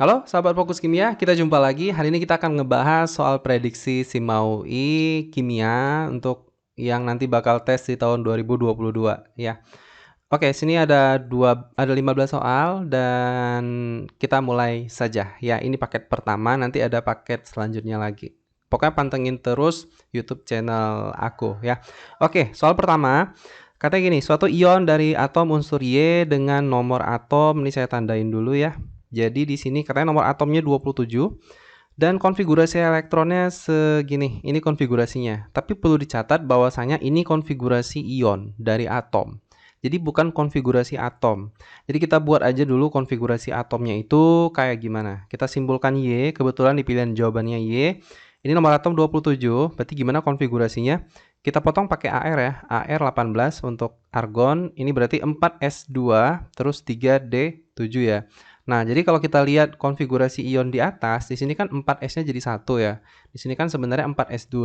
Halo sahabat Fokus Kimia, kita jumpa lagi. Hari ini kita akan ngebahas soal prediksi SIMAUI Kimia untuk yang nanti bakal tes di tahun 2022 ya. Oke, sini ada 15 soal dan kita mulai saja. Ya, ini paket pertama, nanti ada paket selanjutnya lagi. Pokoknya pantengin terus YouTube channel aku ya. Oke, soal pertama. Katanya gini, suatu ion dari atom unsur Y dengan nomor atom, ini saya tandain dulu ya. Jadi di sini katanya nomor atomnya 27 dan konfigurasi elektronnya segini. Ini konfigurasinya. Tapi perlu dicatat bahwasanya ini konfigurasi ion dari atom. Jadi bukan konfigurasi atom. Jadi kita buat aja dulu konfigurasi atomnya itu kayak gimana. Kita simpulkan Y, kebetulan di pilihan jawabannya Y. Ini nomor atom 27, berarti gimana konfigurasinya? Kita potong pakai AR ya, AR 18 untuk argon, ini berarti 4S2 terus 3D7 ya. Nah, jadi kalau kita lihat konfigurasi ion di atas, di sini kan 4S-nya jadi 1 ya. Di sini kan sebenarnya 4S2.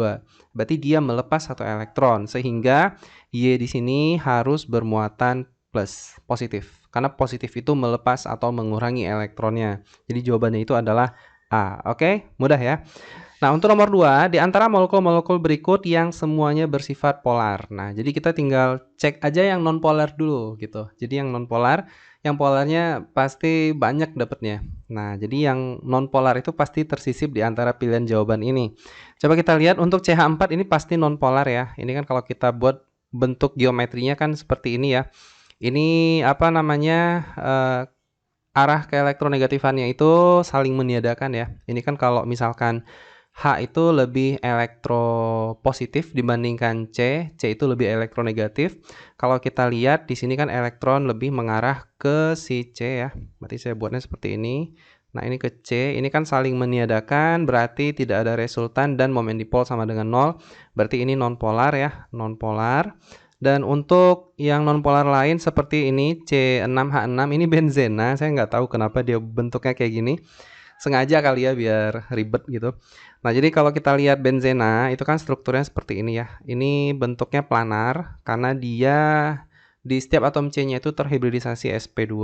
Berarti dia melepas 1 elektron sehingga Y di sini harus bermuatan plus, positif. Karena positif itu melepas atau mengurangi elektronnya. Jadi jawabannya itu adalah A. Oke, mudah ya. Nah, untuk nomor 2, di antara molekul-molekul berikut yang semuanya bersifat polar. Nah, jadi kita tinggal cek aja yang non-polar dulu gitu. Jadi yang non-polar, yang polarnya pasti banyak dapatnya. Nah, jadi yang non-polar itu pasti tersisip di antara pilihan jawaban ini. Coba kita lihat untuk CH4 ini pasti non-polar ya. Ini kan kalau kita buat bentuk geometrinya kan seperti ini ya. Ini apa namanya? Arah ke elektronegatifannya itu saling meniadakan ya. Ini kan kalau misalkan H itu lebih elektropositif dibandingkan C itu lebih elektronegatif. Kalau kita lihat di sini kan elektron lebih mengarah ke si C ya. Berarti saya buatnya seperti ini. Nah, ini ke C, ini kan saling meniadakan, berarti tidak ada resultan dan momen dipol sama dengan 0. Berarti ini nonpolar ya, nonpolar. Dan untuk yang nonpolar lain seperti ini C6H6 ini benzena, saya nggak tahu kenapa dia bentuknya kayak gini. Sengaja kali ya biar ribet gitu. Nah, jadi kalau kita lihat benzena itu kan strukturnya seperti ini ya. Ini bentuknya planar karena dia di setiap atom C-nya itu terhibridisasi sp2.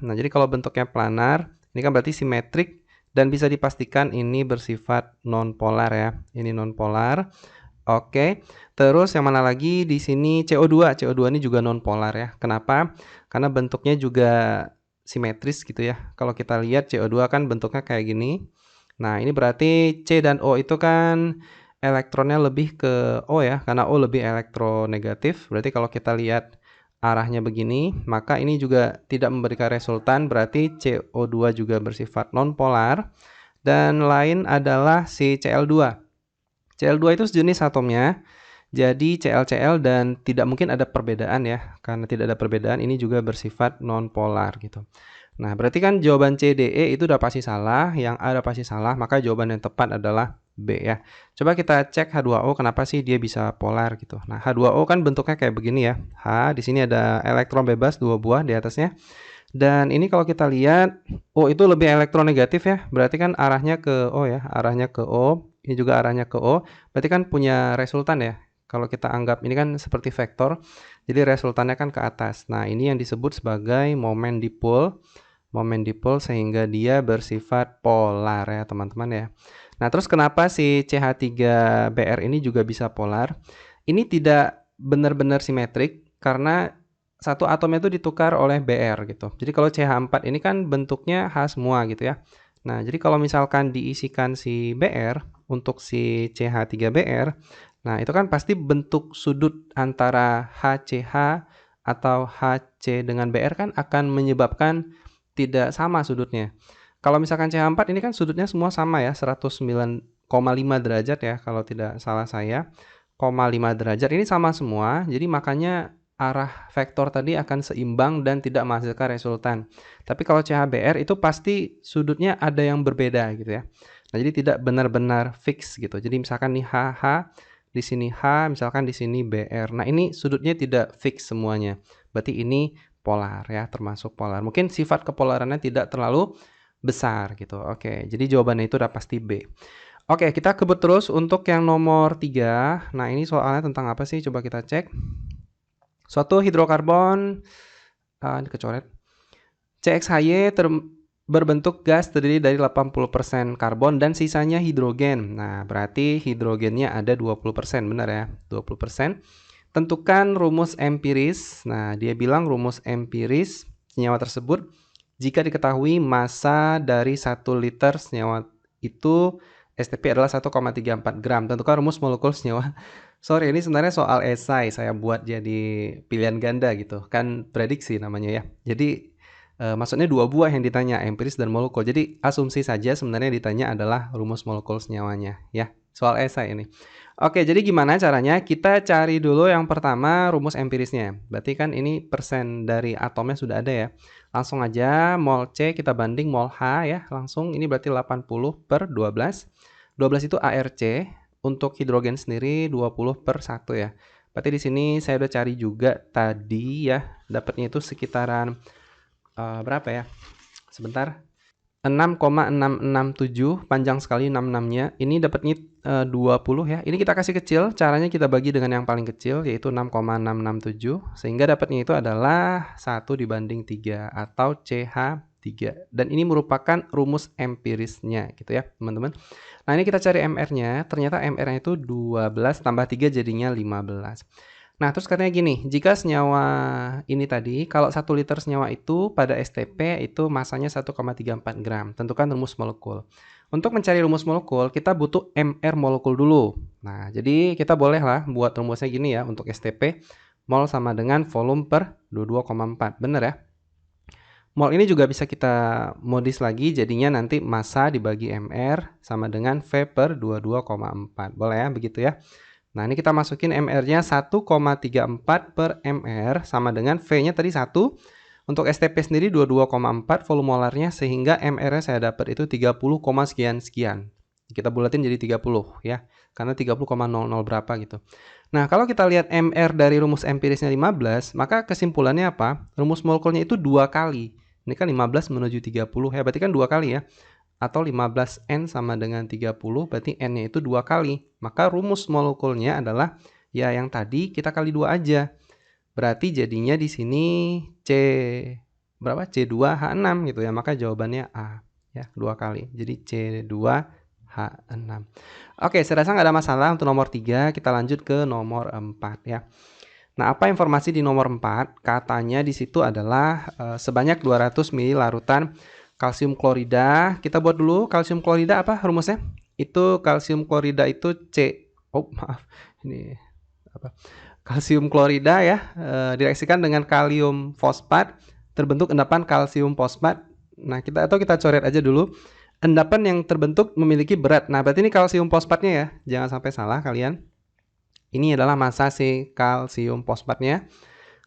Nah, jadi kalau bentuknya planar, ini kan berarti simetrik dan bisa dipastikan ini bersifat nonpolar ya. Ini nonpolar. Oke. Terus yang mana lagi di sini CO2. CO2 ini juga nonpolar ya. Kenapa? Karena bentuknya juga simetris gitu ya. Kalau kita lihat CO2 kan bentuknya kayak gini. Nah, ini berarti C dan O itu kan elektronnya lebih ke O ya, karena O lebih elektronegatif. Berarti kalau kita lihat arahnya begini, maka ini juga tidak memberikan resultan, berarti CO2 juga bersifat nonpolar. Dan lain adalah si Cl2. Cl2 itu sejenis atomnya, jadi ClCl dan tidak mungkin ada perbedaan ya, karena tidak ada perbedaan ini juga bersifat nonpolar gitu. Nah, berarti kan jawaban C, D, E itu udah pasti salah, yang A udah pasti salah, maka jawaban yang tepat adalah B ya. Coba kita cek H2O kenapa sih dia bisa polar gitu. Nah, H2O kan bentuknya kayak begini ya. H, di sini ada elektron bebas 2 buah di atasnya. Dan ini kalau kita lihat, O itu lebih elektronegatif ya. Berarti kan arahnya ke O ya, arahnya ke O. Ini juga arahnya ke O. Berarti kan punya resultan ya. Kalau kita anggap ini kan seperti vektor, jadi resultannya kan ke atas. Nah, ini yang disebut sebagai momen dipol. Momen dipol sehingga dia bersifat polar ya teman-teman ya. Nah, terus kenapa si CH3Br ini juga bisa polar? Ini tidak benar-benar simetrik karena satu atomnya itu ditukar oleh Br gitu. Jadi kalau CH4 ini kan bentuknya H semua gitu ya. Nah, jadi kalau misalkan diisikan si Br untuk si CH3Br, nah itu kan pasti bentuk sudut antara HCH atau HC dengan Br kan akan menyebabkan tidak sama sudutnya. Kalau misalkan CH4 ini kan sudutnya semua sama ya, 109,5 derajat ya kalau tidak salah saya. 0,5 derajat ini sama semua. Jadi makanya arah vektor tadi akan seimbang dan tidak menghasilkan resultan. Tapi kalau CHBr itu pasti sudutnya ada yang berbeda gitu ya. Nah, jadi tidak benar-benar fix gitu. Jadi misalkan nih HH, di sini H, misalkan di sini BR. Nah, ini sudutnya tidak fix semuanya. Berarti ini polar ya, termasuk polar. Mungkin sifat kepolarannya tidak terlalu besar gitu. Oke, jadi jawabannya itu udah pasti B. Oke, kita kebut terus untuk yang nomor 3. Nah, ini soalnya tentang apa sih? Coba kita cek. Suatu hidrokarbon, ini kecoret. CXHY berbentuk gas terdiri dari 80% karbon dan sisanya hidrogen. Nah, berarti hidrogennya ada 20%, benar ya? 20%. Tentukan rumus empiris. Nah, dia bilang rumus empiris senyawa tersebut jika diketahui massa dari 1 liter senyawa itu STP adalah 1,34 gram. Tentukan rumus molekul senyawa. Sorry, ini sebenarnya soal esai saya buat jadi pilihan ganda gitu. Kan prediksi namanya ya. Jadi maksudnya dua buah yang ditanya, empiris dan molekul. Jadi asumsi saja sebenarnya ditanya adalah rumus molekul senyawanya ya. Soal esai ini. Oke, jadi gimana caranya? Kita cari dulu yang pertama rumus empirisnya. Berarti kan ini persen dari atomnya sudah ada ya. Langsung aja mol C kita banding mol H ya. Langsung ini berarti 80/12. 12 itu ARC. Untuk hidrogen sendiri 20/1 ya. Berarti di sini saya udah cari juga tadi ya. Dapatnya itu sekitaran berapa ya? Sebentar. 6,667 panjang sekali 66-nya. Ini dapatnya 20 ya. Ini kita kasih kecil, caranya kita bagi dengan yang paling kecil yaitu 6,667 sehingga dapatnya itu adalah 1/3 atau CH3. Dan ini merupakan rumus empirisnya gitu ya, teman-teman. Nah, ini kita cari MR-nya. Ternyata MR-nya itu 12 tambah 3 jadinya 15. Nah, terus katanya gini, jika senyawa ini tadi, kalau 1 liter senyawa itu pada STP itu masanya 1,34 gram. Tentukan rumus molekul. Untuk mencari rumus molekul, kita butuh MR molekul dulu. Nah, jadi kita bolehlah buat rumusnya gini ya, untuk STP, mol sama dengan volume per 22,4. Bener ya? Mol ini juga bisa kita modis lagi, jadinya nanti massa dibagi MR sama dengan V per 22,4. Boleh ya, begitu ya? Nah, ini kita masukin MR-nya 1,34/mR sama dengan V-nya tadi 1. Untuk STP sendiri 22,4 volume molarnya sehingga MR-nya saya dapat itu 30, sekian-sekian. Kita bulatin jadi 30 ya. Karena 30,00 berapa gitu. Nah, kalau kita lihat MR dari rumus empirisnya 15, maka kesimpulannya apa? Rumus molekulnya itu 2 kali. Ini kan 15 menuju 30 ya, berarti kan 2 kali ya. Atau 15N sama dengan 30, berarti N-nya itu 2 kali. Maka rumus molekulnya adalah ya yang tadi kita kali 2 aja. Berarti jadinya di sini C berapa? C2H6 gitu ya. Maka jawabannya A ya, 2 kali. Jadi C2H6. Oke, saya rasa nggak ada masalah untuk nomor 3. Kita lanjut ke nomor 4 ya. Nah, apa informasi di nomor 4? Katanya di situ adalah sebanyak 200 ml larutan kalsium klorida. Kita buat dulu kalsium klorida apa rumusnya? Itu kalsium klorida itu Ini apa? Kalsium klorida ya, direaksikan dengan kalium fosfat terbentuk endapan kalsium fosfat. Nah, kita coret aja dulu. Endapan yang terbentuk memiliki berat. Nah, berarti ini kalsium fosfatnya ya. Jangan sampai salah kalian. Ini adalah massa si kalsium fosfatnya.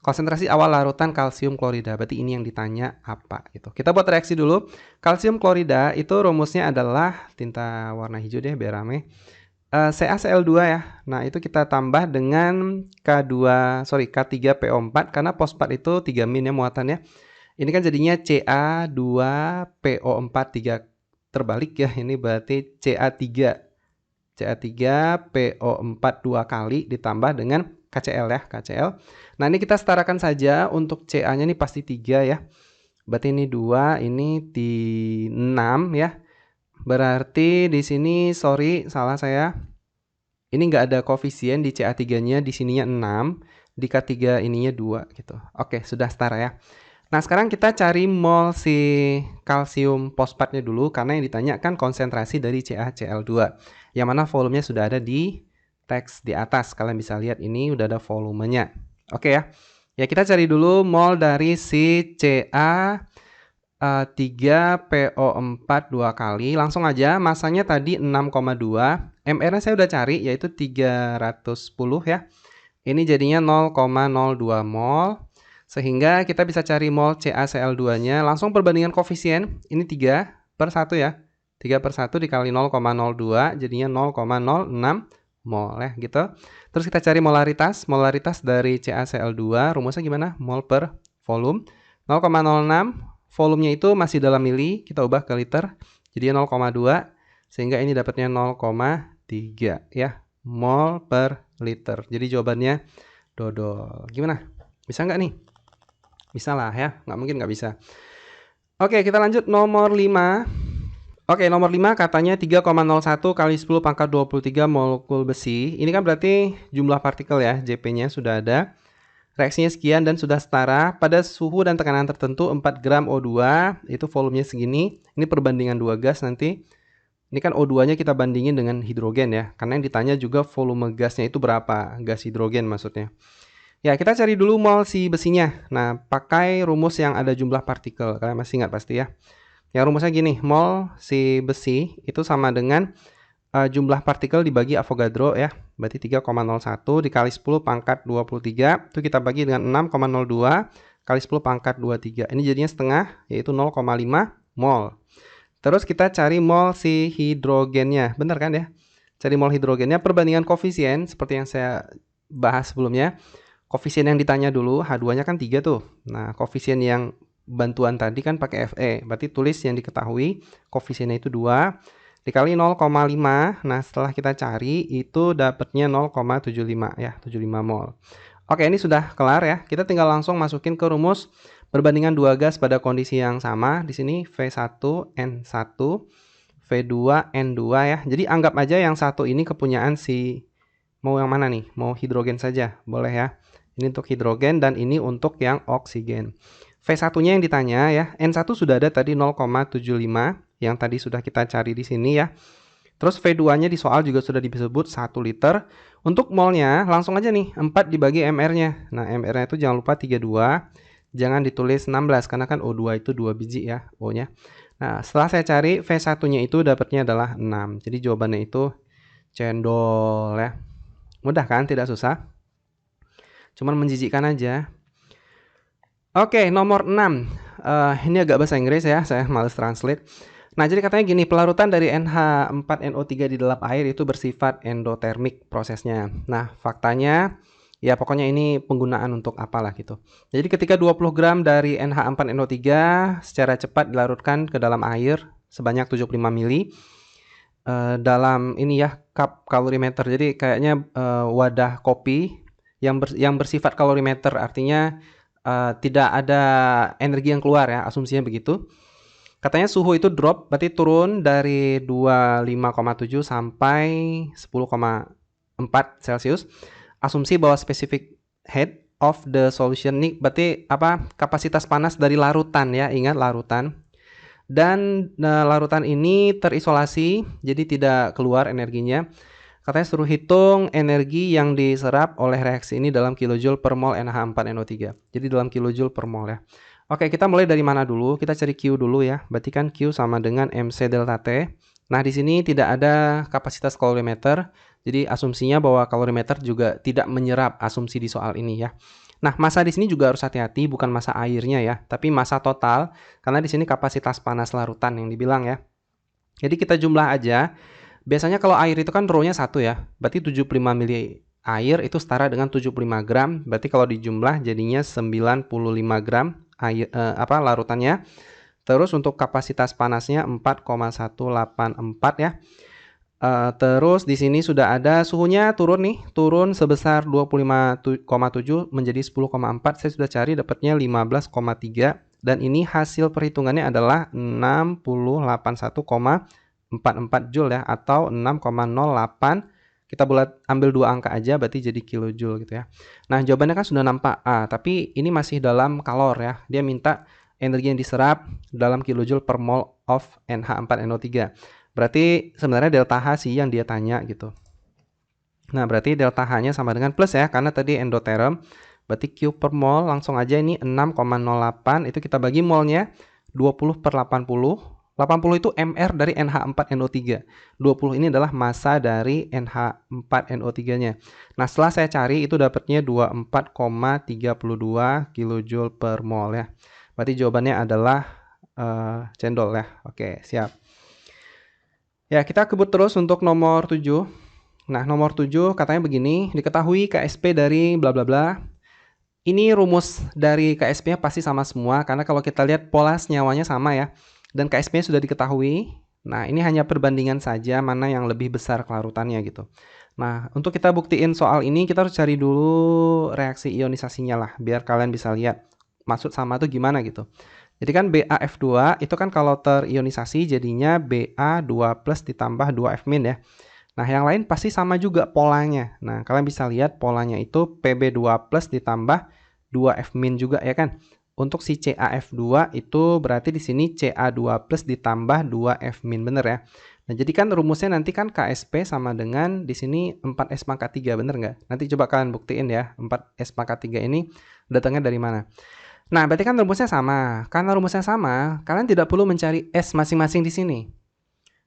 Konsentrasi awal larutan kalsium klorida. Berarti ini yang ditanya apa gitu. Kita buat reaksi dulu. Kalsium klorida itu rumusnya adalah tinta warna hijau deh biar rame. CaCl2 ya. Nah, itu kita tambah dengan K3PO4 karena fosfat itu 3 min ya muatannya. Ini kan jadinya Ca2PO4 3 terbalik ya. Ini berarti Ca3PO4 2 kali ditambah dengan KCl ya, KCl. Nah, ini kita setarakan saja untuk Ca-nya ini pasti 3 ya. Berarti ini 2, ini 6 ya. Berarti di sini sorry salah saya. Ini enggak ada koefisien di Ca3-nya, di sininya 6, di K3 ininya 2 gitu. Oke, sudah setara ya. Nah, sekarang kita cari mol si kalsium fosfatnya dulu karena yang ditanya kan konsentrasi dari CaCl2. Yang mana volumenya sudah ada di teks di atas. Kalian bisa lihat ini udah ada volumenya. Oke ya. Ya, kita cari dulu mol dari si Ca3PO4 2 kali. Langsung aja masanya tadi 6,2. MR-nya saya udah cari yaitu 310 ya. Ini jadinya 0,02 mol. Sehingga kita bisa cari mol CaCl2-nya. Langsung perbandingan koefisien. Ini 3/1 ya. 3/1 dikali 0,02 jadinya 0,06 mol ya gitu. Terus kita cari molaritas. Molaritas dari CaCl2 rumusnya gimana? Mol per volume. 0,06. Volumenya itu masih dalam mili. Kita ubah ke liter. Jadinya 0,2. Sehingga ini dapatnya 0,3 ya. Mol per liter. Jadi jawabannya dodol. Gimana? Bisa nggak nih? Bisa lah ya. Nggak mungkin nggak bisa. Oke, kita lanjut nomor 5. Oke, nomor 5 katanya 3,01 kali 10 pangkat 23 molekul besi. Ini kan berarti jumlah partikel ya, JP-nya sudah ada. Reaksinya sekian dan sudah setara. Pada suhu dan tekanan tertentu 4 gram O2, itu volumenya segini. Ini perbandingan 2 gas nanti. Ini kan O2-nya kita bandingin dengan hidrogen ya. Karena yang ditanya juga volume gasnya itu berapa, gas hidrogen maksudnya. Ya, kita cari dulu mol si besinya. Nah, pakai rumus yang ada jumlah partikel. Kalian masih ingat pasti ya. Ya, rumusnya gini, mol si besi itu sama dengan jumlah partikel dibagi Avogadro ya. Berarti 3,01 dikali 10 pangkat 23. Itu kita bagi dengan 6,02 kali 10 pangkat 23. Ini jadinya setengah, yaitu 0,5 mol. Terus kita cari mol si hidrogennya. Benar kan ya? Cari mol hidrogennya, perbandingan koefisien seperti yang saya bahas sebelumnya. Koefisien yang ditanya dulu, H2-nya kan 3 tuh. Nah, koefisien yang bantuan tadi kan pakai Fe. Berarti tulis yang diketahui, koefisiennya itu 2. Dikali 0,5. Nah, setelah kita cari, itu dapatnya 0,75 ya, 75 mol. Oke, ini sudah kelar ya. Kita tinggal langsung masukin ke rumus perbandingan dua gas pada kondisi yang sama. Di sini V1N1, V2N2 ya. Jadi anggap aja yang satu ini kepunyaan si, mau yang mana nih? Mau hidrogen saja, boleh ya. Ini untuk hidrogen dan ini untuk yang oksigen. V1-nya yang ditanya ya. N1 sudah ada tadi 0,75 yang tadi sudah kita cari di sini ya. Terus V2-nya di soal juga sudah disebut 1 liter. Untuk molnya langsung aja nih 4 dibagi MR-nya. Nah, MR-nya itu jangan lupa 32. Jangan ditulis 16 karena kan O2 itu 2 biji ya O-nya. Nah, setelah saya cari V1-nya itu dapatnya adalah 6. Jadi jawabannya itu cendol ya. Mudah kan? Tidak susah. Cuman menjijikkan aja. Oke, nomor 6. Ini agak bahasa Inggris ya, saya males translate. Nah, jadi katanya gini, pelarutan dari NH4NO3 di dalam air itu bersifat endotermik prosesnya. Nah, faktanya, ya pokoknya ini penggunaan untuk apalah gitu. Jadi ketika 20 gram dari NH4NO3 secara cepat dilarutkan ke dalam air sebanyak 75 mili, dalam ini ya, cup kalorimeter. Jadi kayaknya wadah kopi yang bersifat kalorimeter, artinya tidak ada energi yang keluar ya, asumsinya begitu. Katanya suhu itu drop, berarti turun dari 25,7 sampai 10,4 Celcius. Asumsi bahwa specific heat of the solution nih, berarti apa? Kapasitas panas dari larutan ya, ingat larutan. Dan larutan ini terisolasi, jadi tidak keluar energinya. Katanya suruh hitung energi yang diserap oleh reaksi ini dalam kilojoule per mol NH4NO3. Jadi dalam kilojoule per mol ya. Oke, kita mulai dari mana dulu? Kita cari Q dulu ya. Berarti kan Q sama dengan MC delta T. Nah, di sini tidak ada kapasitas kalorimeter. Jadi asumsinya bahwa kalorimeter juga tidak menyerap, asumsi di soal ini ya. Nah, massa di sini juga harus hati-hati, bukan massa airnya ya, tapi massa total, karena di sini kapasitas panas larutan yang dibilang ya. Jadi kita jumlah aja. Biasanya kalau air itu kan rho-nya 1 ya. Berarti 75 mili air itu setara dengan 75 gram. Berarti kalau dijumlah jadinya 95 gram air, larutannya. Terus untuk kapasitas panasnya 4,184 ya. Terus di sini sudah ada suhunya turun nih, turun sebesar 25,7 menjadi 10,4. Saya sudah cari dapatnya 15,3 dan ini hasil perhitungannya adalah 6081,44 Joule ya, atau 6,08. Kita ambil dua angka aja berarti jadi kilojoule gitu ya. Nah, jawabannya kan sudah nampak A, tapi ini masih dalam kalor ya. Dia minta energi yang diserap dalam kilojoule per mol of NH4NO3. Berarti sebenarnya delta H sih yang dia tanya gitu. Nah, berarti delta H-nya sama dengan plus ya, karena tadi endoterm. Berarti Q per mol langsung aja ini 6,08. Itu kita bagi molnya 20 per 80. 80 itu MR dari NH4NO3. 20 ini adalah massa dari NH4NO3-nya. Nah, setelah saya cari itu dapatnya 24,32 kJ per mol ya. Berarti jawabannya adalah cendol ya. Oke, siap. Ya, kita kebut terus untuk nomor 7. Nah, nomor 7 katanya begini, diketahui KSP dari bla bla bla. Ini rumus dari KSP-nya pasti sama semua, karena kalau kita lihat pola senyawanya sama ya. Dan KSP-nya sudah diketahui. Nah, ini hanya perbandingan saja mana yang lebih besar kelarutannya gitu. Nah, untuk kita buktiin soal ini, kita harus cari dulu reaksi ionisasinya lah, biar kalian bisa lihat maksud sama tuh gimana gitu. Jadi kan BaF2 itu kan kalau terionisasi jadinya Ba2 plus ditambah 2F min ya. Nah, yang lain pasti sama juga polanya. Nah, kalian bisa lihat polanya itu Pb2 plus ditambah 2F min juga ya kan. Untuk si CaF2 itu berarti di sini Ca2 plus ditambah 2F min, bener ya. Nah, jadi kan rumusnya nanti kan KSP sama dengan di sini 4S pangkat 3, bener nggak? Nanti coba kalian buktiin ya, 4S pangkat 3 ini datangnya dari mana. Nah, berarti kan rumusnya sama. Karena rumusnya sama, kalian tidak perlu mencari S masing-masing di sini.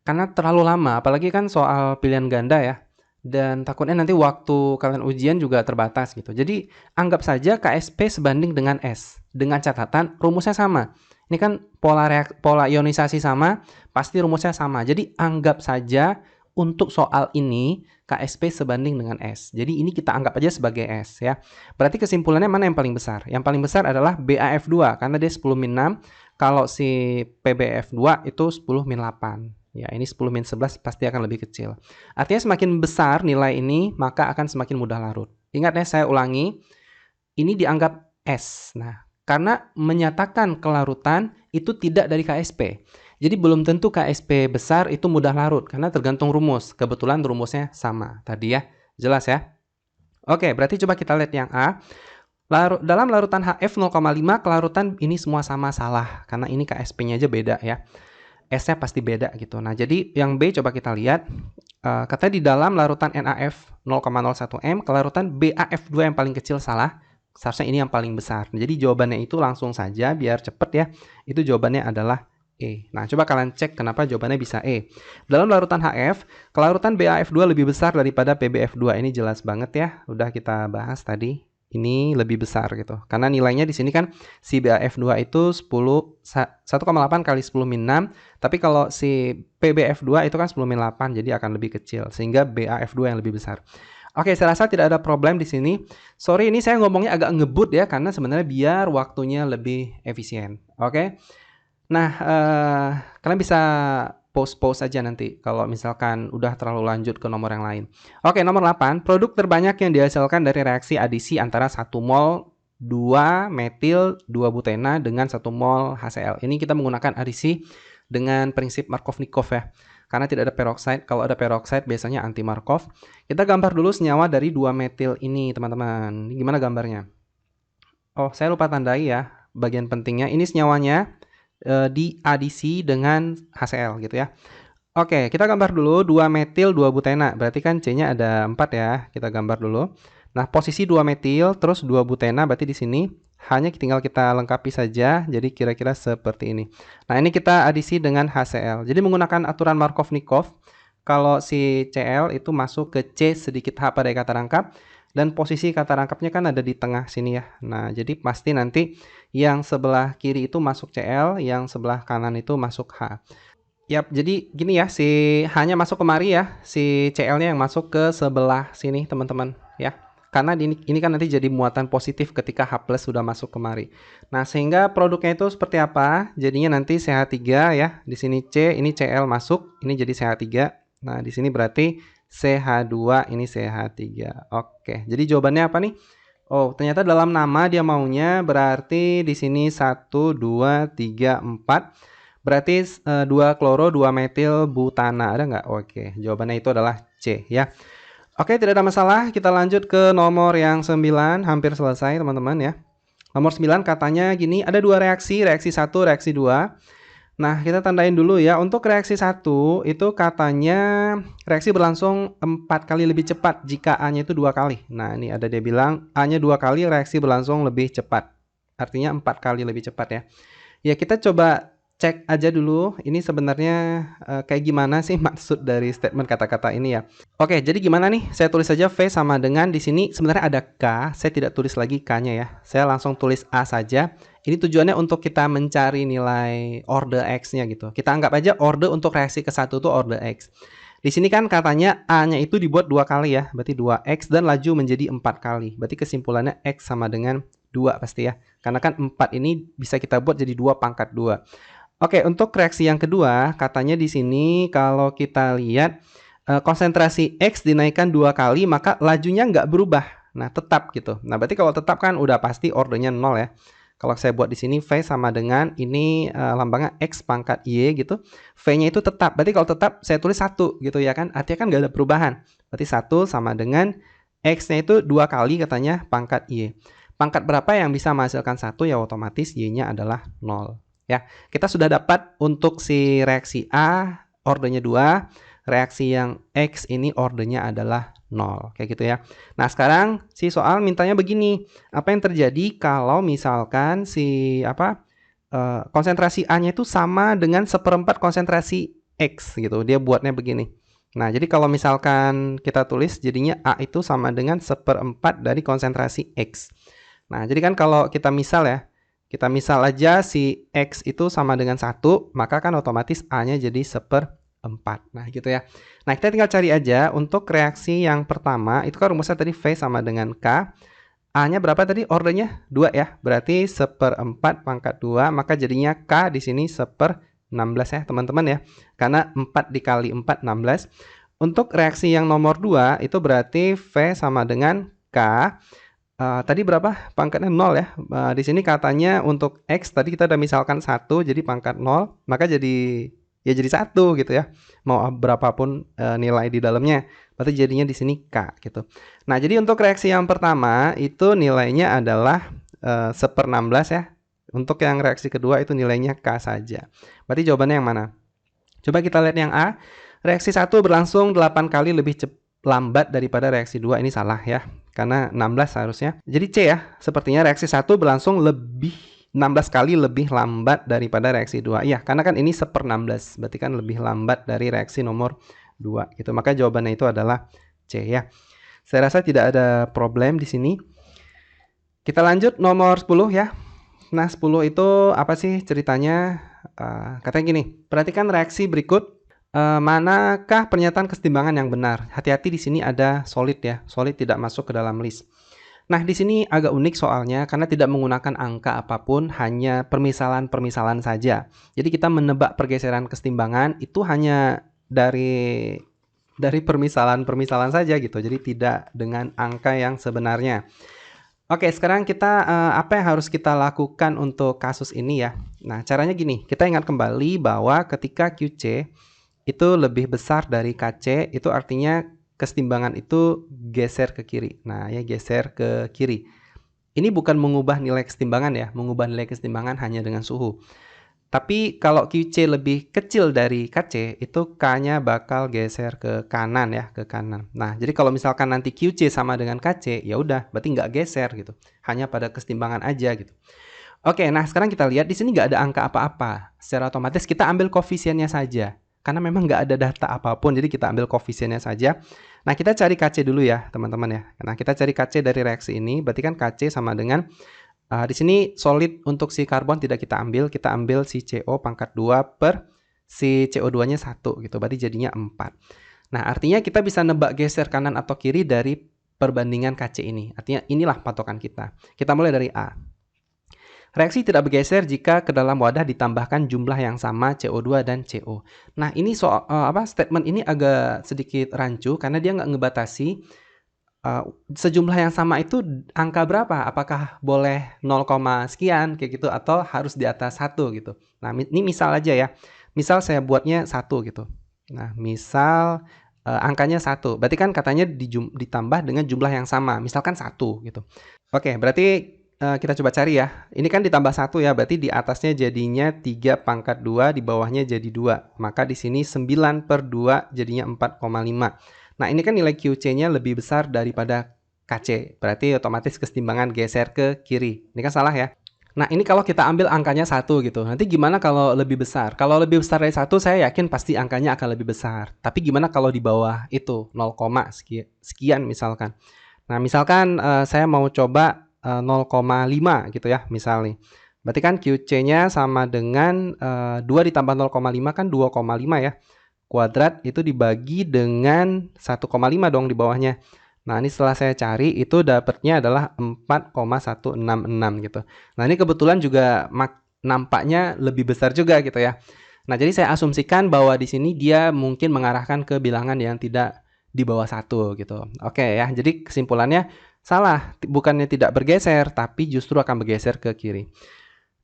Karena terlalu lama, apalagi kan soal pilihan ganda ya. Dan takutnya nanti waktu kalian ujian juga terbatas gitu. Jadi anggap saja KSP sebanding dengan S. Dengan catatan rumusnya sama. Ini kan pola ionisasi sama, pasti rumusnya sama. Jadi anggap saja untuk soal ini KSP sebanding dengan S. Jadi ini kita anggap aja sebagai S ya. Berarti kesimpulannya mana yang paling besar? Yang paling besar adalah BaF2 karena dia 10 min 6. Kalau si PbF2 itu 10 min 8. Ya, ini 10 min 11 pasti akan lebih kecil. Artinya semakin besar nilai ini, maka akan semakin mudah larut. Ingat ya, saya ulangi, ini dianggap S. Nah, karena menyatakan kelarutan itu tidak dari KSP. Jadi belum tentu KSP besar itu mudah larut, karena tergantung rumus. Kebetulan rumusnya sama tadi ya. Jelas ya? Oke, berarti coba kita lihat yang A. Dalam larutan HF 0,5, kelarutan ini semua sama salah. Karena ini KSP-nya aja beda ya. S-nya pasti beda gitu. Nah, jadi yang B coba kita lihat. Katanya di dalam larutan NaF 0,01 M, kelarutan BaF2 yang paling kecil salah. Seharusnya ini yang paling besar. Jadi jawabannya itu langsung saja, biar cepet ya. Itu jawabannya adalah E. Nah, coba kalian cek kenapa jawabannya bisa E. Dalam larutan HF, kelarutan BaF2 lebih besar daripada PbF2. Ini jelas banget ya. Udah kita bahas tadi. Ini lebih besar gitu. Karena nilainya di sini kan si BaF2 itu 1,8 kali 10 min 6. Tapi kalau si PbF2 itu kan 10 min 8, jadi akan lebih kecil. Sehingga BaF2 yang lebih besar. Oke, saya rasa tidak ada problem di sini. Sorry, ini saya ngomongnya agak ngebut ya, karena sebenarnya biar waktunya lebih efisien. Oke. Nah, kalian bisa pause aja nanti kalau misalkan udah terlalu lanjut ke nomor yang lain. Oke, nomor 8. Produk terbanyak yang dihasilkan dari reaksi adisi antara 1 mol 2 metil 2 butena dengan 1 mol HCl. Ini kita menggunakan adisi dengan prinsip Markovnikov ya. Karena tidak ada peroksida. Kalau ada peroksida biasanya anti Markov. Kita gambar dulu senyawa dari 2 metil ini, teman-teman. Ini gimana gambarnya? Oh, saya lupa tandai ya. Bagian pentingnya. Ini senyawanya diadisi dengan HCl gitu ya. Oke, kita gambar dulu 2 metil 2 butena. Berarti kan C-nya ada 4 ya. Kita gambar dulu. Nah, posisi 2 metil terus 2 butena berarti di sini hanya tinggal kita lengkapi saja. Jadi kira-kira seperti ini. Nah, ini kita adisi dengan HCl. Jadi menggunakan aturan Markovnikov, kalau si Cl itu masuk ke C sedikit H pada kata rangkap. Dan posisi kata rangkapnya kan ada di tengah sini ya. Nah, jadi pasti nanti yang sebelah kiri itu masuk Cl, yang sebelah kanan itu masuk H. Yap, jadi gini ya, si H-nya masuk kemari ya, si Cl-nya yang masuk ke sebelah sini teman-teman ya. Karena ini kan nanti jadi muatan positif ketika H+ sudah masuk kemari. Nah, sehingga produknya itu seperti apa? Jadinya nanti CH3 ya, di sini C, ini Cl masuk, ini jadi CH3. Nah, di sini berarti CH2, ini CH3. Oke, jadi jawabannya apa nih? Oh, ternyata dalam nama dia maunya berarti di sini 1, 2, 3, 4. Berarti 2 kloro, 2 metil butana. Ada nggak? Oke, jawabannya itu adalah C ya. Oke, tidak ada masalah. Kita lanjut ke nomor yang 9. Hampir selesai teman-teman ya. Nomor 9 katanya gini, ada 2 reaksi 1, reaksi 2. Nah, kita tandain dulu ya. Untuk reaksi 1 itu katanya reaksi berlangsung 4 kali lebih cepat jika A-nya itu 2 kali. Nah, ini ada dia bilang A-nya 2 kali reaksi berlangsung lebih cepat. Artinya 4 kali lebih cepat ya. Ya, kita coba cek aja dulu ini sebenarnya kayak gimana sih maksud dari statement kata-kata ini ya. Oke, jadi gimana nih? Saya tulis saja V sama dengan di sini sebenarnya ada K. Saya tidak tulis lagi K-nya ya. Saya langsung tulis A saja. Ini tujuannya untuk kita mencari nilai order X-nya gitu. Kita anggap aja order untuk reaksi ke 1 itu order X. Di sini kan katanya A-nya itu dibuat 2 kali ya. Berarti 2X dan laju menjadi 4 kali. Berarti kesimpulannya X sama dengan 2 pasti ya. Karena kan 4 ini bisa kita buat jadi 2 pangkat 2. Oke, untuk reaksi yang kedua, katanya di sini kalau kita lihat konsentrasi X dinaikkan 2 kali, maka lajunya nggak berubah. Nah, tetap gitu. Nah, berarti kalau tetap kan udah pasti ordernya 0 ya. Kalau saya buat di sini V sama dengan ini lambangnya X pangkat Y gitu. V-nya itu tetap. Berarti kalau tetap saya tulis 1 gitu ya kan. Artinya kan nggak ada perubahan. Berarti 1 sama dengan X-nya itu 2 kali katanya pangkat Y. Pangkat berapa yang bisa menghasilkan 1 ya otomatis Y-nya adalah 0. Ya, kita sudah dapat untuk si reaksi A ordernya 2, reaksi yang X ini ordernya adalah 0, kayak gitu ya. Nah, sekarang si soal mintanya begini. Apa yang terjadi kalau misalkan si konsentrasi A-nya itu sama dengan 1/4 konsentrasi X gitu. Dia buatnya begini. Nah, jadi kalau misalkan kita tulis jadinya A itu sama dengan 1/4 dari konsentrasi X. Nah, jadi kan kalau kita misal ya, kita misal aja si X itu sama dengan 1, maka kan otomatis A-nya jadi 1/4. Nah, gitu ya. Nah, kita tinggal cari aja untuk reaksi yang pertama, itu kan rumusnya tadi V sama dengan K. A-nya berapa tadi? Ordernya 2 ya. Berarti 1/4 pangkat 2, maka jadinya K di sini 1/16 ya, teman-teman ya. Karena 4 dikali 4, 16. Untuk reaksi yang nomor 2, itu berarti V sama dengan K. Tadi berapa? Pangkatnya 0 ya. Di sini katanya untuk X, tadi kita udah misalkan 1, jadi pangkat 0, maka jadi 1 gitu ya. Mau berapapun nilai di dalamnya. Berarti jadinya di sini K gitu. Nah, jadi untuk reaksi yang pertama itu nilainya adalah 1/16 ya. Untuk yang reaksi kedua itu nilainya K saja. Berarti jawabannya yang mana? Coba kita lihat yang A. Reaksi 1 berlangsung 8 kali lebih lambat daripada reaksi 2. Ini salah ya. Karena 16 seharusnya. Jadi C ya. Sepertinya reaksi 1 berlangsung 16 kali lebih lambat daripada reaksi 2. Iya, karena kan ini 1/16. Berarti kan lebih lambat dari reaksi nomor 2 gitu. Maka jawabannya itu adalah C ya. Saya rasa tidak ada problem di sini. Kita lanjut nomor 10 ya. Nah, 10 itu apa sih ceritanya? Katanya gini, perhatikan reaksi berikut. Manakah pernyataan kesetimbangan yang benar? Hati-hati di sini ada solid ya. Solid tidak masuk ke dalam list. Nah, di sini agak unik soalnya karena tidak menggunakan angka apapun, hanya permisalan-permisalan saja. Jadi kita menebak pergeseran kesetimbangan itu hanya dari permisalan-permisalan saja gitu. Jadi tidak dengan angka yang sebenarnya. Oke, sekarang kita apa yang harus kita lakukan untuk kasus ini ya? Nah, caranya gini. Kita ingat kembali bahwa ketika QC itu lebih besar dari KC, itu artinya kesetimbangan itu geser ke kiri. Nah, ya geser ke kiri. Ini bukan mengubah nilai kesetimbangan ya, mengubah nilai kesetimbangan hanya dengan suhu. Tapi kalau QC lebih kecil dari KC, itu K-nya bakal geser ke kanan ya, ke kanan. Nah, jadi kalau misalkan nanti QC sama dengan KC, ya udah, berarti nggak geser gitu. Hanya pada kesetimbangan aja gitu. Oke, nah sekarang kita lihat di sini nggak ada angka apa-apa. Secara otomatis kita ambil koefisiennya saja. Karena memang nggak ada data apapun, jadi kita ambil koefisiennya saja. Nah, kita cari KC dulu ya, teman-teman ya. Nah, kita cari KC dari reaksi ini, berarti kan KC sama dengan di sini solid untuk si karbon tidak kita ambil si CO pangkat 2 per si CO2-nya 1 gitu. Berarti jadinya 4. Nah, artinya kita bisa nebak geser kanan atau kiri dari perbandingan KC ini. Artinya inilah patokan kita. Kita mulai dari A. Reaksi tidak bergeser jika ke dalam wadah ditambahkan jumlah yang sama CO2 dan CO. Nah, ini soal statement ini agak sedikit rancu karena dia nggak ngebatasi sejumlah yang sama itu angka berapa? Apakah boleh 0, sekian kayak gitu atau harus di atas 1 gitu. Nah, ini misal aja ya. Misal saya buatnya 1 gitu. Nah, misal angkanya 1. Berarti kan katanya ditambah dengan jumlah yang sama. Misalkan 1 gitu. Oke, berarti kita coba cari ya. Ini kan ditambah 1 ya. Berarti di atasnya jadinya 3 pangkat 2, di bawahnya jadi 2. Maka di sini 9 per 2 jadinya 4,5. Nah, ini kan nilai QC-nya lebih besar daripada KC. Berarti otomatis kesetimbangan geser ke kiri. Ini kan salah ya. Nah, ini kalau kita ambil angkanya 1 gitu. Nanti gimana kalau lebih besar? Kalau lebih besar dari 1, saya yakin pasti angkanya akan lebih besar. Tapi gimana kalau di bawah itu 0, sekian misalkan. Nah, misalkan saya mau coba 0,5 gitu ya misalnya. Berarti kan QC-nya sama dengan 2 ditambah 0,5 kan 2,5 ya. Kuadrat itu dibagi dengan 1,5 dong di bawahnya. Nah, ini setelah saya cari itu dapatnya adalah 4,166 gitu. Nah, ini kebetulan juga nampaknya lebih besar juga gitu ya. Nah, jadi saya asumsikan bahwa di sini dia mungkin mengarahkan ke bilangan yang tidak di bawah 1 gitu. Oke ya, jadi kesimpulannya Salah, bukannya tidak bergeser, tapi justru akan bergeser ke kiri.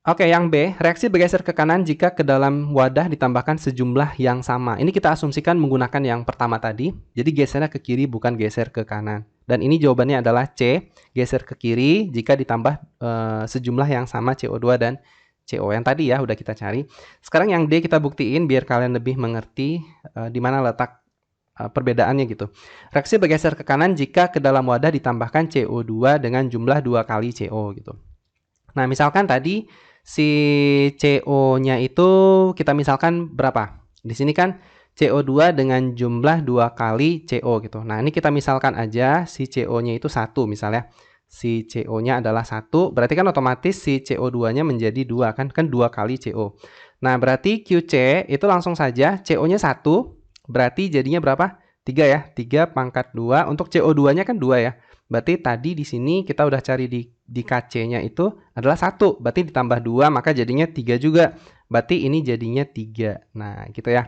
Oke, yang B, reaksi bergeser ke kanan jika ke dalam wadah ditambahkan sejumlah yang sama. Ini kita asumsikan menggunakan yang pertama tadi, jadi gesernya ke kiri bukan geser ke kanan. Dan ini jawabannya adalah C, geser ke kiri jika ditambah sejumlah yang sama CO2 dan CO. Yang tadi ya udah kita cari. Sekarang yang D kita buktiin biar kalian lebih mengerti di mana letak perbedaannya gitu. Reaksi bergeser ke kanan jika ke dalam wadah ditambahkan CO2 dengan jumlah 2 kali CO gitu. Nah, misalkan tadi si CO-nya itu kita misalkan berapa? Di sini kan CO2 dengan jumlah 2 kali CO gitu. Nah, ini kita misalkan aja si CO-nya itu 1 misalnya. Si CO-nya adalah 1, berarti kan otomatis si CO2-nya menjadi 2 kan 2 kali CO. Nah, berarti QC itu langsung saja CO-nya 1, berarti jadinya berapa? 3 ya. 3 pangkat 2. Untuk CO2-nya kan 2 ya. Berarti tadi di sini kita udah cari di KC-nya itu adalah 1. Berarti ditambah 2 maka jadinya 3 juga. Berarti ini jadinya 3. Nah, gitu ya.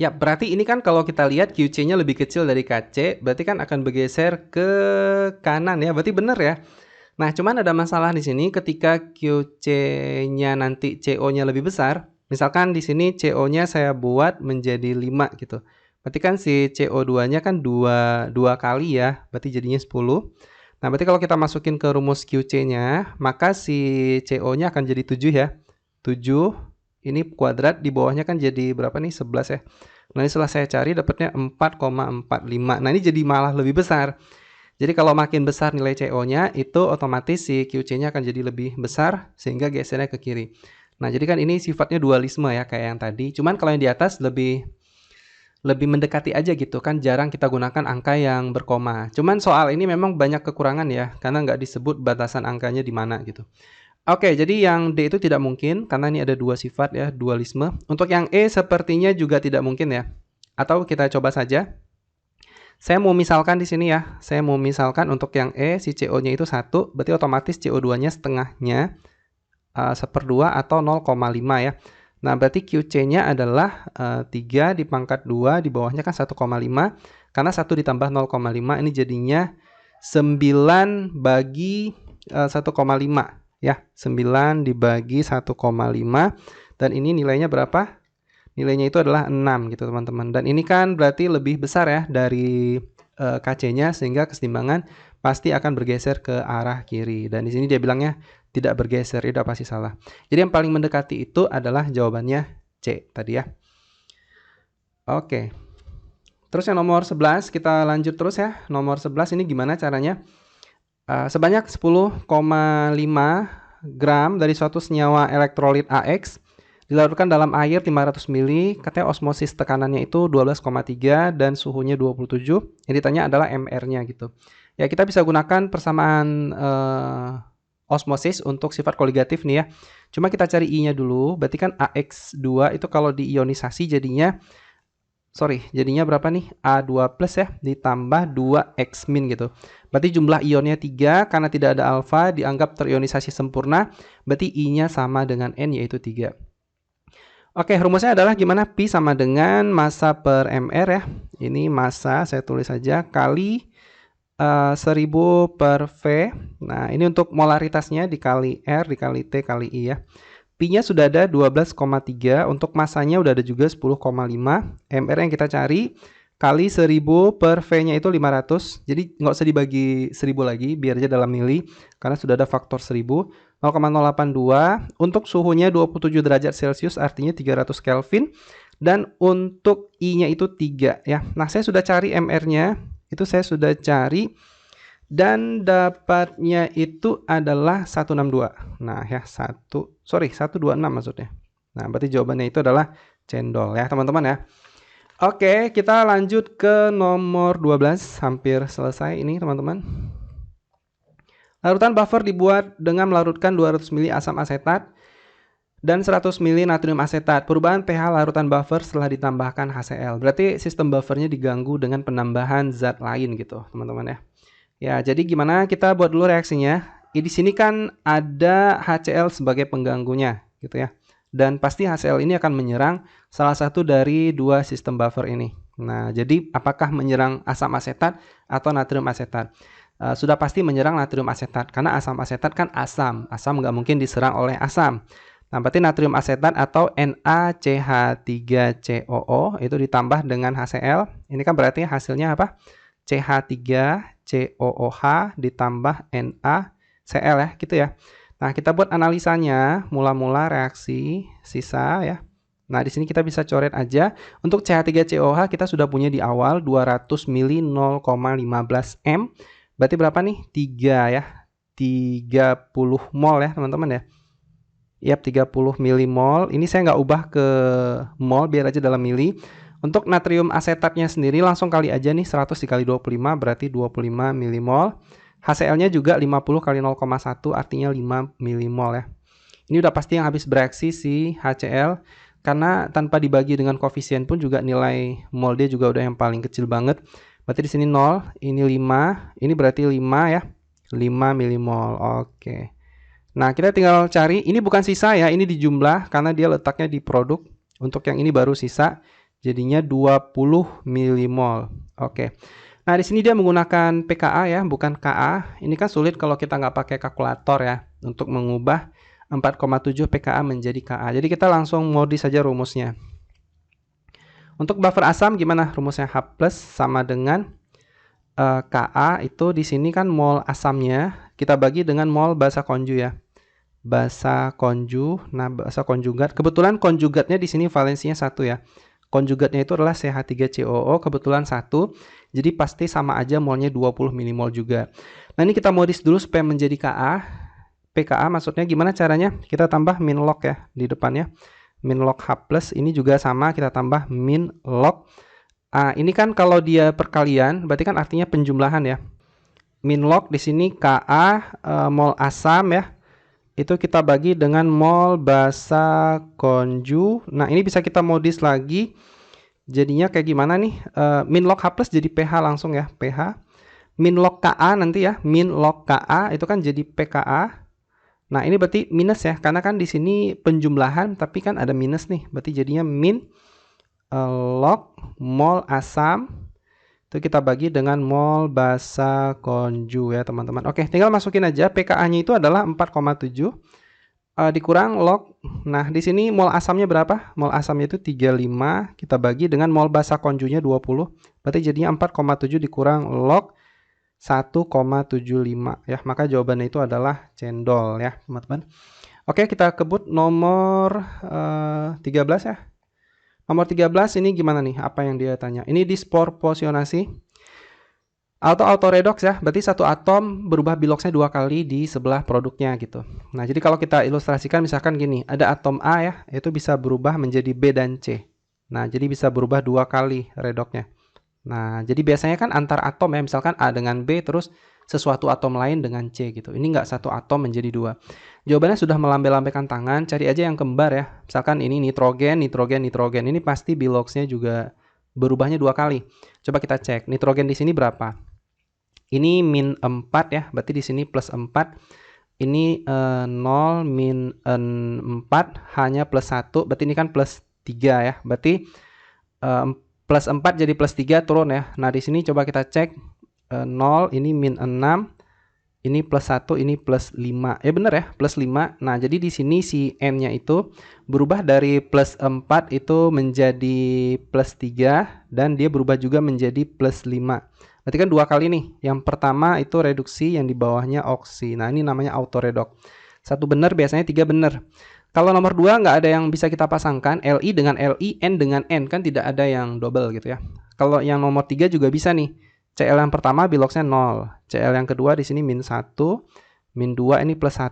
Ya, berarti ini kan kalau kita lihat QC-nya lebih kecil dari KC, berarti kan akan bergeser ke kanan ya. Berarti benar ya. Nah, cuman ada masalah di sini ketika QC-nya nanti CO-nya lebih besar. Misalkan di sini CO-nya saya buat menjadi 5 gitu. Berarti kan si CO2-nya kan 2 kali ya, berarti jadinya 10. Nah, berarti kalau kita masukin ke rumus QC-nya, maka si CO-nya akan jadi 7 ya. 7, ini kuadrat, di bawahnya kan jadi berapa nih? 11 ya. Nah, ini setelah saya cari dapatnya 4,45. Nah, ini jadi malah lebih besar. Jadi kalau makin besar nilai CO-nya, itu otomatis si QC-nya akan jadi lebih besar, sehingga gesernya ke kiri. Nah, jadi kan ini sifatnya dualisme ya, kayak yang tadi. Cuman kalau yang di atas lebih mendekati aja gitu kan, jarang kita gunakan angka yang berkoma. Cuman soal ini memang banyak kekurangan ya, karena nggak disebut batasan angkanya di mana gitu. Oke, jadi yang D itu tidak mungkin, karena ini ada 2 sifat ya, dualisme. Untuk yang E sepertinya juga tidak mungkin ya. Atau kita coba saja. Saya mau misalkan di sini ya, saya mau misalkan untuk yang E, si CO-nya itu 1, berarti otomatis CO2-nya setengahnya 1/2 atau 0,5 ya. Nah, berarti QC-nya adalah 3 di pangkat 2, di bawahnya kan 1,5. Karena 1 ditambah 0,5, ini jadinya 9 bagi 1,5. Ya, 9 dibagi 1,5. Dan ini nilainya berapa? Nilainya itu adalah 6 gitu teman-teman. Dan ini kan berarti lebih besar ya dari KC-nya, sehingga keseimbangan pasti akan bergeser ke arah kiri. Dan di sini dia bilangnya tidak bergeser, itu pasti salah. Jadi yang paling mendekati itu adalah jawabannya C tadi ya. Oke. Terus yang nomor 11 kita lanjut terus ya. Nomor 11 ini gimana caranya? Sebanyak 10,5 gram dari suatu senyawa elektrolit AX dilarutkan dalam air 500 ml, katanya osmosis tekanannya itu 12,3 dan suhunya 27. Yang ditanya adalah MR-nya gitu. Ya, kita bisa gunakan persamaan osmosis untuk sifat koligatif nih ya. Cuma kita cari I-nya dulu. Berarti kan AX2 itu kalau diionisasi jadinya berapa nih? A2 plus ya, ditambah 2X min gitu. Berarti jumlah ionnya 3, karena tidak ada alfa, dianggap terionisasi sempurna. Berarti I-nya sama dengan N, yaitu 3. Oke, rumusnya adalah gimana? Pi sama dengan massa per MR ya. Ini massa, saya tulis saja, kali 1000 per V. Nah, ini untuk molaritasnya dikali R, dikali T, kali I ya. Pi-nya sudah ada 12,3. Untuk massanya udah ada juga 10,5. MR yang kita cari kali 1000 per V-nya itu 500. Jadi nggak usah dibagi 1000 lagi, biar aja dalam mili. Karena sudah ada faktor 1000. 0,082. Untuk suhunya 27 derajat Celcius, artinya 300 Kelvin. Dan untuk I-nya itu 3 ya. Nah, saya sudah cari MR-nya. Itu saya sudah cari. Dan dapatnya itu adalah 162. Nah ya, 126 maksudnya. Nah, berarti jawabannya itu adalah cendol ya teman-teman ya. Oke, kita lanjut ke nomor 12. Hampir selesai ini teman-teman. Larutan buffer dibuat dengan melarutkan 200 ml asam asetat dan 100 ml natrium asetat. Perubahan pH larutan buffer setelah ditambahkan HCl. Berarti sistem buffernya diganggu dengan penambahan zat lain gitu teman-teman ya. Ya, jadi gimana kita buat dulu reaksinya. Di sini kan ada HCl sebagai pengganggunya gitu ya. Dan pasti HCl ini akan menyerang salah satu dari 2 sistem buffer ini. Nah, jadi apakah menyerang asam asetat atau natrium asetat? sudah pasti menyerang natrium asetat. Karena asam asetat kan asam. Asam nggak mungkin diserang oleh asam. Nah, berarti natrium asetat atau NaCH3COO itu ditambah dengan HCl. Ini kan berarti hasilnya apa? CH3COOH ditambah NaCl ya, gitu ya. Nah, kita buat analisanya, mula-mula reaksi sisa ya. Nah, di sini kita bisa coret aja. Untuk CH3COOH kita sudah punya di awal 200 mili 0,15 M. Berarti berapa nih? 3 ya. 30 mol ya, teman-teman ya. Yap, 30 milimol. Ini saya nggak ubah ke mol, biar aja dalam mili. Untuk natrium asetatnya sendiri langsung kali aja nih, 100 dikali 25 berarti 25 milimol. HCl-nya juga 50 kali 0,1 artinya 5 milimol ya. Ini udah pasti yang habis bereaksi si HCl, karena tanpa dibagi dengan koefisien pun juga nilai mol dia juga udah yang paling kecil banget. Berarti di sini 0, ini 5, ini berarti 5 ya. 5 milimol. Oke. Nah, kita tinggal cari, ini bukan sisa ya, ini dijumlah karena dia letaknya di produk. Untuk yang ini baru sisa, jadinya 20 milimol. Oke. Nah, di sini dia menggunakan pKa ya, bukan Ka. Ini kan sulit kalau kita nggak pakai kalkulator ya, untuk mengubah 4,7 pKa menjadi Ka. Jadi kita langsung modif saja rumusnya. Untuk buffer asam gimana rumusnya? H+ sama dengan Ka itu di sini kan mol asamnya kita bagi dengan mol basa konju ya. Basa konju, nah basa konjugat. Kebetulan konjugatnya di sini valensinya 1 ya. Konjugatnya itu adalah CH3COO, kebetulan 1. Jadi pasti sama aja molnya 20 milimol juga. Nah, ini kita modif dulu supaya menjadi Ka. pKa maksudnya gimana caranya? Kita tambah min log ya di depannya. Min log H+, ini juga sama, kita tambah min log. Ini kan kalau dia perkalian, berarti kan artinya penjumlahan ya. Min log di sini Ka mol asam ya. Itu kita bagi dengan mol basa konju. Nah, ini bisa kita modif lagi. Jadinya kayak gimana nih? Min log H+ jadi pH langsung ya, pH. Min log Ka nanti ya, min log Ka itu kan jadi pKa. Nah, ini berarti minus ya, karena kan di sini penjumlahan tapi kan ada minus nih. Berarti jadinya min log mol asam itu kita bagi dengan mol basa konju ya, teman-teman. Oke, tinggal masukin aja pKa-nya itu adalah 4,7 dikurang log. Nah, di sini mol asamnya berapa? Mol asamnya itu 35, kita bagi dengan mol basa konjunya 20. Berarti jadinya 4,7 dikurang log 1,75 ya. Maka jawabannya itu adalah cendol ya, teman-teman. Oke, kita kebut nomor 13 ya. Nomor 13 ini gimana nih? Apa yang dia tanya? Ini disproporsionasi atau autoredox ya. Berarti satu atom berubah biloxnya 2 kali di sebelah produknya gitu. Nah, jadi kalau kita ilustrasikan misalkan gini, ada atom A ya, itu bisa berubah menjadi B dan C. Nah, jadi bisa berubah 2 kali redoxnya. Nah, jadi biasanya kan antar atom ya, misalkan A dengan B terus sesuatu atom lain dengan C gitu. Ini nggak satu atom menjadi 2. Jawabannya sudah melambai-lambaikan tangan, cari aja yang kembar ya. Misalkan ini nitrogen, nitrogen, nitrogen. Ini pasti biloxnya juga berubahnya 2 kali. Coba kita cek. Nitrogen di sini berapa? Ini min 4 ya, berarti di sini plus 4. Ini 0 min 4 hanya plus 1, berarti ini kan plus 3 ya. Berarti plus 4 jadi plus 3 turun ya. Nah, di sini coba kita cek 0 ini min 6. Ini plus 1, ini plus 5. Ya benar ya, plus 5. Nah, jadi di sini si N-nya itu berubah dari plus 4 itu menjadi plus 3. Dan dia berubah juga menjadi plus 5. Berarti kan 2 kali nih. Yang pertama itu reduksi, yang di bawahnya oksi. Nah, ini namanya autoredox. 1 benar, biasanya 3 benar. Kalau nomor 2 nggak ada yang bisa kita pasangkan. Li dengan Li, N dengan N. Kan tidak ada yang double gitu ya. Kalau yang nomor 3 juga bisa nih. Cl yang pertama biloxnya 0. Cl yang kedua di sini min 1. Min 2 ini plus 1.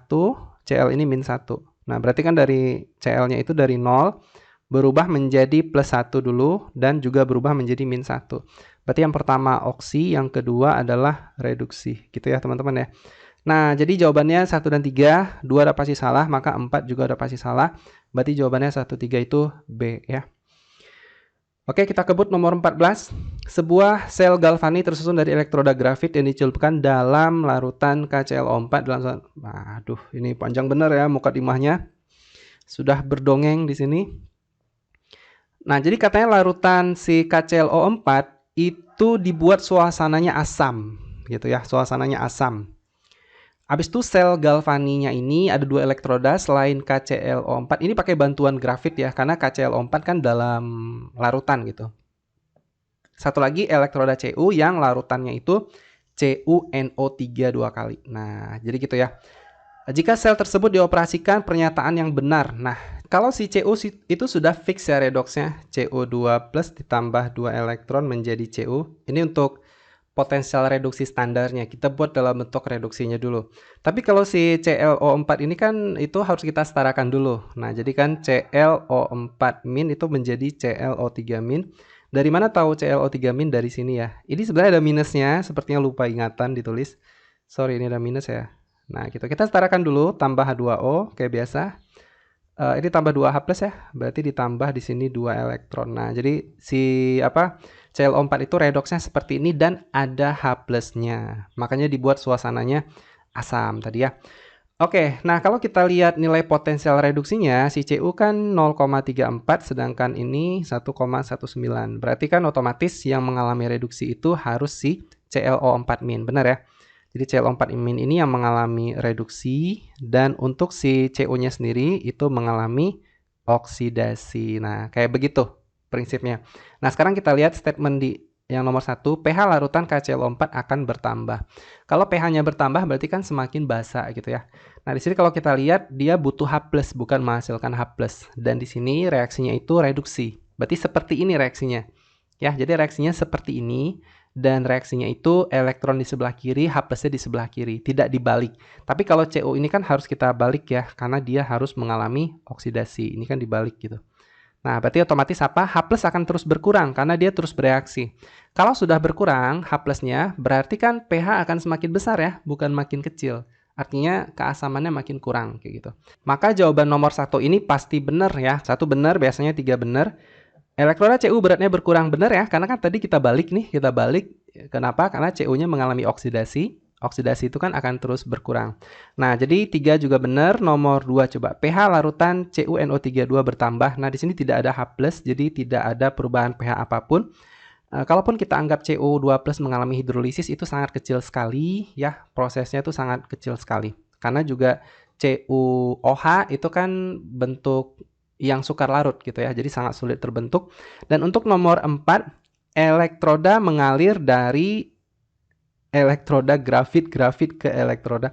Cl ini min 1. Nah, berarti kan dari Cl-nya itu dari 0. Berubah menjadi plus 1 dulu. Dan juga berubah menjadi min 1. Berarti yang pertama oksi. Yang kedua adalah reduksi. Gitu ya, teman-teman ya. Nah, jadi jawabannya 1 dan 3. 2 ada pasti salah. Maka 4 juga ada pasti salah. Berarti jawabannya 1, 3 itu B ya. Oke, kita kebut nomor 14. Sebuah sel galvani tersusun dari elektroda grafit yang dicelupkan dalam larutan KClO4 dalam... Aduh, ini panjang bener ya mukadimahnya. Sudah berdongeng di sini. Nah, jadi katanya larutan si KClO4 itu dibuat suasananya asam gitu ya, suasananya asam. Habis itu sel galvaninya ini ada 2 elektroda selain KClO4. Ini pakai bantuan grafit ya, karena KClO4 kan dalam larutan gitu. Satu lagi elektroda Cu yang larutannya itu CuNO3 2 kali. Nah, jadi gitu ya. Jika sel tersebut dioperasikan, pernyataan yang benar. Nah, kalau si Cu itu sudah fix ya redoksnya, Cu2 plus ditambah 2 elektron menjadi Cu. Ini untuk potensial reduksi standarnya. Kita buat dalam bentuk reduksinya dulu. Tapi kalau si ClO4 ini kan itu harus kita setarakan dulu. Nah, jadi kan ClO4 min itu menjadi ClO3 min. Dari mana tahu ClO3 min? Dari sini ya. Ini sebenarnya ada minusnya, sepertinya lupa ingatan ditulis. Sorry, ini ada minus ya. Nah, gitu. Kita setarakan dulu, tambah H2O kayak biasa. Ini tambah 2H plus ya, berarti ditambah di sini 2 elektron. Nah, jadi si ClO4 itu redoksnya seperti ini dan ada H plusnya. Makanya dibuat suasananya asam tadi ya. Oke, nah kalau kita lihat nilai potensial reduksinya, si Cu kan 0,34 sedangkan ini 1,19. Berarti kan otomatis yang mengalami reduksi itu harus si ClO4 min, benar ya? Jadi ClO4 min ini yang mengalami reduksi dan untuk si Cu-nya sendiri itu mengalami oksidasi. Nah, kayak begitu prinsipnya. Nah, sekarang kita lihat statement di yang nomor 1, pH larutan KClO4 akan bertambah. Kalau pH-nya bertambah berarti kan semakin basa gitu ya. Nah, di sini kalau kita lihat dia butuh H+, bukan menghasilkan H+. Dan di sini reaksinya itu reduksi. Berarti seperti ini reaksinya. Ya, jadi reaksinya seperti ini. Dan reaksinya itu elektron di sebelah kiri, H plusnya di sebelah kiri, tidak dibalik. Tapi kalau Cu ini kan harus kita balik ya, karena dia harus mengalami oksidasi. Ini kan dibalik gitu. Nah, berarti otomatis apa? H plus akan terus berkurang, karena dia terus bereaksi. Kalau sudah berkurang H plusnya, berarti kan pH akan semakin besar ya, bukan makin kecil. Artinya keasamannya makin kurang, kayak gitu. Maka jawaban nomor 1 ini pasti benar ya. 1 benar, biasanya 3 benar. Elektroda Cu beratnya berkurang, benar ya, karena kan tadi kita balik nih, kita balik. Kenapa? Karena Cu-nya mengalami oksidasi. Oksidasi itu kan akan terus berkurang. Nah, jadi 3 juga benar. Nomor 2 coba. pH larutan CuNO32 bertambah. Nah, di sini tidak ada H+, jadi tidak ada perubahan pH apapun. Kalaupun kita anggap Cu2+ mengalami hidrolisis, itu sangat kecil sekali ya. Prosesnya itu sangat kecil sekali. Karena juga CuOH itu kan bentuk yang sukar larut gitu ya, jadi sangat sulit terbentuk. Dan untuk nomor 4, elektroda mengalir dari elektroda grafit ke elektroda.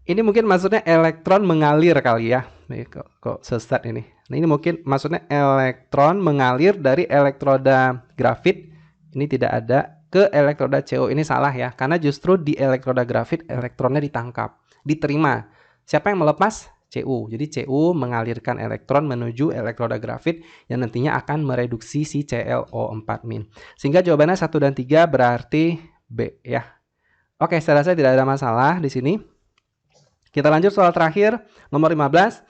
Ini mungkin maksudnya elektron mengalir kali ya. Nih, kok sesat ini. Nah, ini mungkin maksudnya elektron mengalir dari elektroda grafit, ini tidak ada, ke elektroda Cu. Ini salah ya, karena justru di elektroda grafit elektronnya ditangkap, diterima. Siapa yang melepas? Cu. Jadi Cu mengalirkan elektron menuju elektroda grafit yang nantinya akan mereduksi si ClO4 min. Sehingga jawabannya 1 dan 3 berarti B ya. Oke, saya rasa tidak ada masalah di sini. Kita lanjut soal terakhir, nomor 15.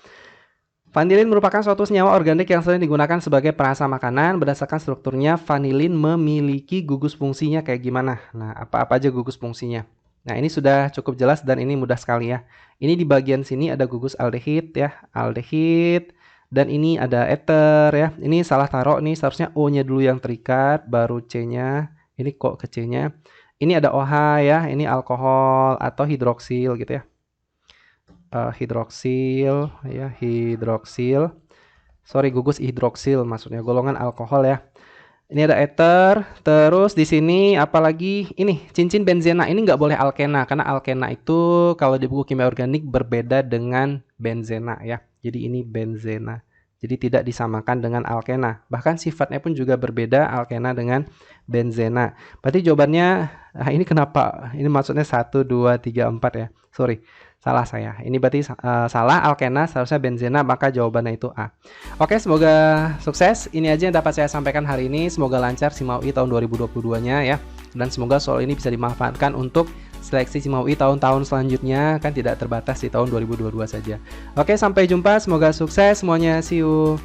Vanilin merupakan suatu senyawa organik yang sering digunakan sebagai perasa makanan. Berdasarkan strukturnya, vanilin memiliki gugus fungsinya kayak gimana? Nah, apa-apa aja gugus fungsinya? Nah, ini sudah cukup jelas dan ini mudah sekali ya. Ini di bagian sini ada gugus aldehid ya, aldehid. Dan ini ada ether ya. Ini salah taruh nih, seharusnya O-nya dulu yang terikat, baru C-nya. Ini kok ke C-nya. Ini ada OH ya, ini alkohol atau hidroksil gitu ya. Hidroksil ya, hidroksil. Sorry, gugus hidroksil maksudnya, golongan alkohol ya. Ini ada ether, terus di sini apalagi ini cincin benzena. Ini nggak boleh alkena karena alkena itu kalau di buku kimia organik berbeda dengan benzena ya. Jadi ini benzena. Jadi tidak disamakan dengan alkena. Bahkan sifatnya pun juga berbeda alkena dengan benzena. Berarti jawabannya, ini kenapa? Ini maksudnya 1, 2, 3, 4 ya. Sorry. Salah saya. Ini berarti salah, alkena seharusnya benzena, maka jawabannya itu A. Oke, semoga sukses. Ini aja yang dapat saya sampaikan hari ini. Semoga lancar SIMAUI tahun 2022-nya ya. Dan semoga soal ini bisa dimanfaatkan untuk seleksi SIMAUI tahun-tahun selanjutnya, kan tidak terbatas di tahun 2022 saja. Oke, sampai jumpa. Semoga sukses semuanya. See you.